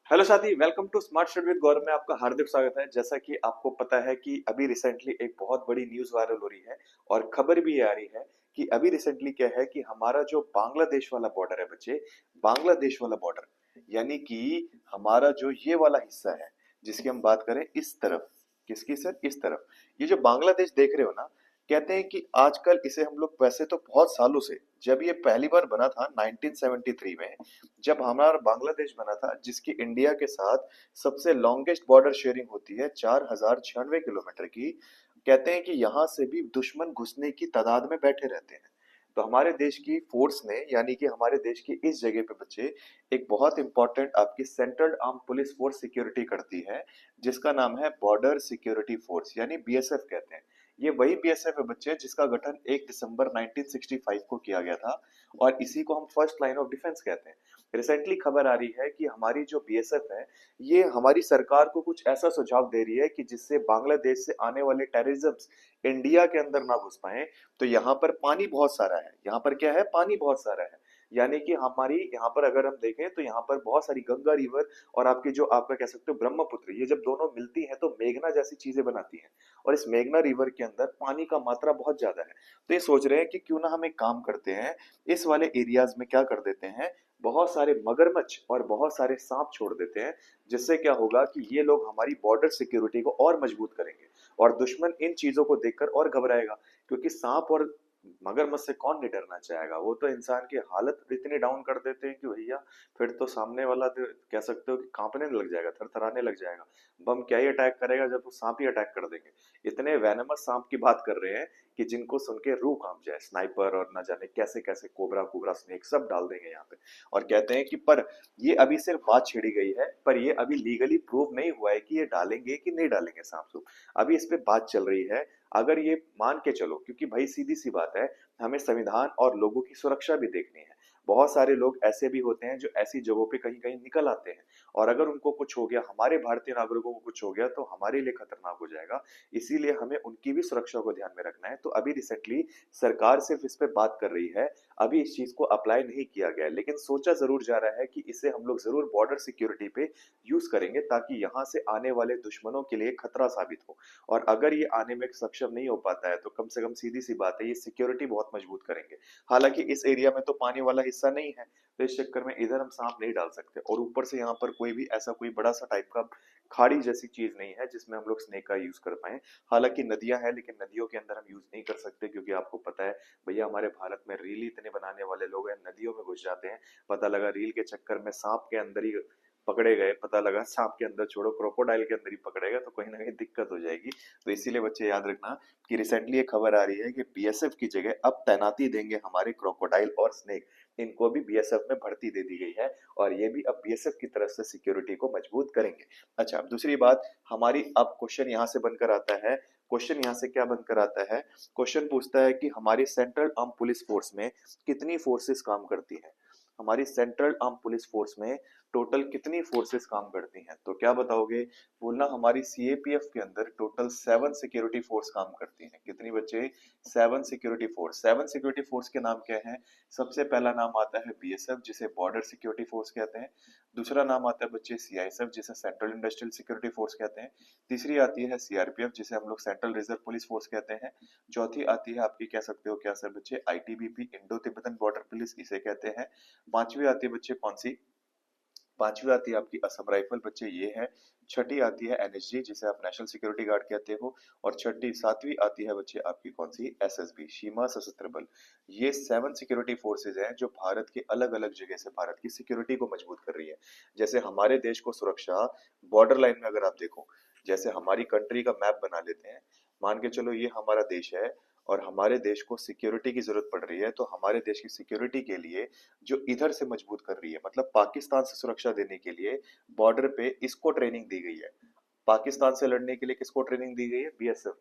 Hello साथी, welcome to smart study with Gaurav में आपका हार्दिक स्वागत है। जैसा कि आपको पता है कि अभी रिसेंटली एक बहुत बड़ी न्यूज़ वायरल हो रही है और खबर भी ये आ रही है कि अभी रिसेंटली क्या है कि हमारा जो बांग्लादेश वाला बॉर्डर है बच्चे, बांग्लादेश वाला बॉर्डर यानी कि हमारा जो ये वाला हिस्सा है जिसकी हम बात करें इस तरफ, किसकी सर, इस तरफ, ये जो बांग्लादेश देख रहे हो ना, कहते हैं कि आजकल इसे हम लोग वैसे तो बहुत सालों से, जब ये पहली बार बना था 1973 में, जब हमारा बांग्लादेश बना था जिसकी इंडिया के साथ सबसे लॉन्गेस्ट बॉर्डर शेयरिंग होती है 4096 किलोमीटर की, कहते हैं कि यहाँ से भी दुश्मन घुसने की तादाद में बैठे रहते हैं। तो हमारे देश की फोर्स ने, यानी कि हमारे देश की इस जगह पे बच्चे, एक बहुत इंपॉर्टेंट आपकी central arm police force security करती है जिसका नाम है बॉर्डर सिक्योरिटी फोर्स, यानी बीएसएफ कहते हैं। ये वही बीएसएफ है बच्चे जिसका गठन 1 दिसंबर 1965 को किया गया था और इसी को हम फर्स्ट लाइन ऑफ डिफेंस कहते हैं। रिसेंटली खबर आ रही है कि हमारी जो बीएसएफ है, ये हमारी सरकार को कुछ ऐसा सुझाव दे रही है कि जिससे बांग्लादेश से आने वाले टेररिज्म इंडिया के अंदर ना घुस पाए। तो यहाँ पर पानी बहुत सारा है, यहाँ पर क्या है, पानी बहुत सारा है, यानी कि हमारी यहाँ पर अगर हम देखें तो यहाँ पर बहुत सारी गंगा रिवर और आपकी जो आपका कह सकते हो ब्रह्मपुत्र, ये जब दोनों मिलती हैं तो मेघना जैसी चीजें बनाती हैं और इस मेघना रिवर के अंदर पानी का मात्रा बहुत ज्यादा है। तो ये सोच रहे हैं कि क्यों ना हम एक काम करते हैं, इस वाले एरियाज में क्या कर देते हैं, बहुत सारे मगरमच्छ और बहुत सारे सांप छोड़ देते हैं, जिससे क्या होगा कि ये लोग हमारी बॉर्डर सिक्योरिटी को और मजबूत करेंगे और दुश्मन इन चीजों को देखकर और घबराएगा। क्योंकि सांप और मगरमच्छ से कौन नहीं डरना चाहेगा, वो तो इंसान की हालत इतनी डाउन कर देते हैं कि भैया फिर तो सामने वाला तो कह सकते हो कि कांपने लग जाएगा, थरथराने लग जाएगा। बम क्या ही अटैक करेगा जब वो सांप ही अटैक कर देंगे। इतने वेनमस सांप की बात कर रहे हैं कि जिनको सुन के रूह कांप जाए, स्नाइपर और न जाने कैसे कैसे कोबरा कोबरा स्नेक सब डाल देंगे यहाँ पे। और कहते हैं कि पर ये अभी सिर्फ बात छिड़ी गई है, पर ये अभी लीगली प्रूव नहीं हुआ है कि ये डालेंगे कि नहीं डालेंगे सांप सूप। अभी इस पे बात चल रही है। अगर ये मान के चलो, क्योंकि भाई सीधी सी बात है, हमें संविधान और लोगों की सुरक्षा भी देखनी है। बहुत सारे लोग ऐसे भी होते हैं जो ऐसी जगहों पे कहीं कहीं निकल आते हैं और अगर उनको कुछ हो गया, हमारे भारतीय नागरिकों को कुछ हो गया तो हमारे लिए खतरनाक हो जाएगा। इसीलिए हमें उनकी भी सुरक्षा को ध्यान में रखना है। तो अभी रिसेंटली सरकार सिर्फ इस पे बात कर रही है, अभी इस चीज को अप्लाई नहीं किया गया है, लेकिन सोचा जरूर जा रहा है कि इसे हम लोग जरूर बॉर्डर सिक्योरिटी पे यूज करेंगे ताकि यहाँ से आने वाले दुश्मनों के लिए खतरा साबित हो। और अगर ये आने में सक्षम नहीं हो पाता है तो कम से कम सीधी सी बात है, ये सिक्योरिटी बहुत मजबूत करेंगे। हालांकि इस एरिया में तो पानी वाला हिस्सा नहीं है, तो इस चक्कर में इधर हम सांप नहीं डाल सकते और ऊपर से यहाँ पर कोई भी ऐसा कोई बड़ा सा टाइप का खाड़ी जैसी चीज नहीं है जिसमें हम लोग स्नेक का यूज कर पाए। हालांकि नदियां हैं, लेकिन नदियों के अंदर हम यूज नहीं कर सकते क्योंकि आपको पता है भैया, हमारे भारत में रील इतने बनाने वाले लोग हैं, नदियों में घुस जाते हैं। पता लगा रील के चक्कर में सांप के अंदर ही पकड़े गए, पता लगा सांप के अंदर छोड़ो क्रोकोडाइल के अंदर ही पकड़ेगा, तो कहीं ना कहीं दिक्कत हो जाएगी। तो इसीलिए बच्चे याद रखना कि रिसेंटली एक खबर आ रही है कि बीएसएफ की जगह अब तैनाती देंगे हमारे क्रोकोडाइल और स्नेक, इनको भी बीएसएफ में भर्ती दे दी गई है और ये भी अब बीएसएफ की तरफ से सिक्योरिटी को मजबूत करेंगे। अच्छा, अब दूसरी बात हमारी, अब क्वेश्चन यहाँ से बनकर आता है, क्वेश्चन यहाँ से क्या बनकर आता है, क्वेश्चन पूछता है कि हमारी सेंट्रल आर्म पुलिस फोर्स में कितनी फोर्सेस काम करती हैं। हमारी सेंट्रल आर्म पुलिस फोर्स में टोटल कितनी फोर्सेस काम करती हैं, तो क्या बताओगे। बोलना हमारी सीएपीएफ के अंदर टोटल 7 सिक्योरिटी फोर्स काम करती हैं। कितनी बच्चे, 7 सिक्योरिटी फोर्स। 7 सिक्योरिटी फोर्स के नाम क्या है। सबसे पहला नाम आता है बीएसएफ जिसे बॉर्डर सिक्योरिटी फोर्स कहते हैं। दूसरा नाम आता है बच्चे सीआईएसएफ जिसे सेंट्रल इंडस्ट्रियल सिक्योरिटी फोर्स कहते हैं। तीसरी आती है सीआरपीएफ जिसे हम लोग सेंट्रल रिजर्व पुलिस फोर्स कहते हैं। चौथी आती है आपकी, कह सकते हो क्या सर बच्चे, ITBP Indo Tibetan border police इसे कहते हैं। पांचवी आती है बच्चे कौन सी, पांचवी आती है आपकी असम राइफल बच्चे, ये है। छठी आती है एनएसजी जिसे आप नेशनल सिक्योरिटी गार्ड कहते हो। और छठी सातवीं आती है बच्चे आपकी कौन सी, एसएसबी सीमा सशस्त्र बल। ये 7 सिक्योरिटी फोर्सेज हैं जो भारत के अलग अलग जगह से भारत की सिक्योरिटी को मजबूत कर रही है। जैसे हमारे देश को सुरक्षा, बॉर्डर लाइन में अगर आप देखो, जैसे हमारी कंट्री का मैप बना लेते हैं, मान के चलो ये हमारा देश है और हमारे देश को सिक्योरिटी की जरूरत पड़ रही है, तो हमारे देश की सिक्योरिटी के लिए जो इधर से मजबूत कर रही है, मतलब पाकिस्तान से सुरक्षा देने के लिए बॉर्डर पे इसको ट्रेनिंग दी गई है। पाकिस्तान से लड़ने के लिए किसको ट्रेनिंग दी गई है, बीएसएफ।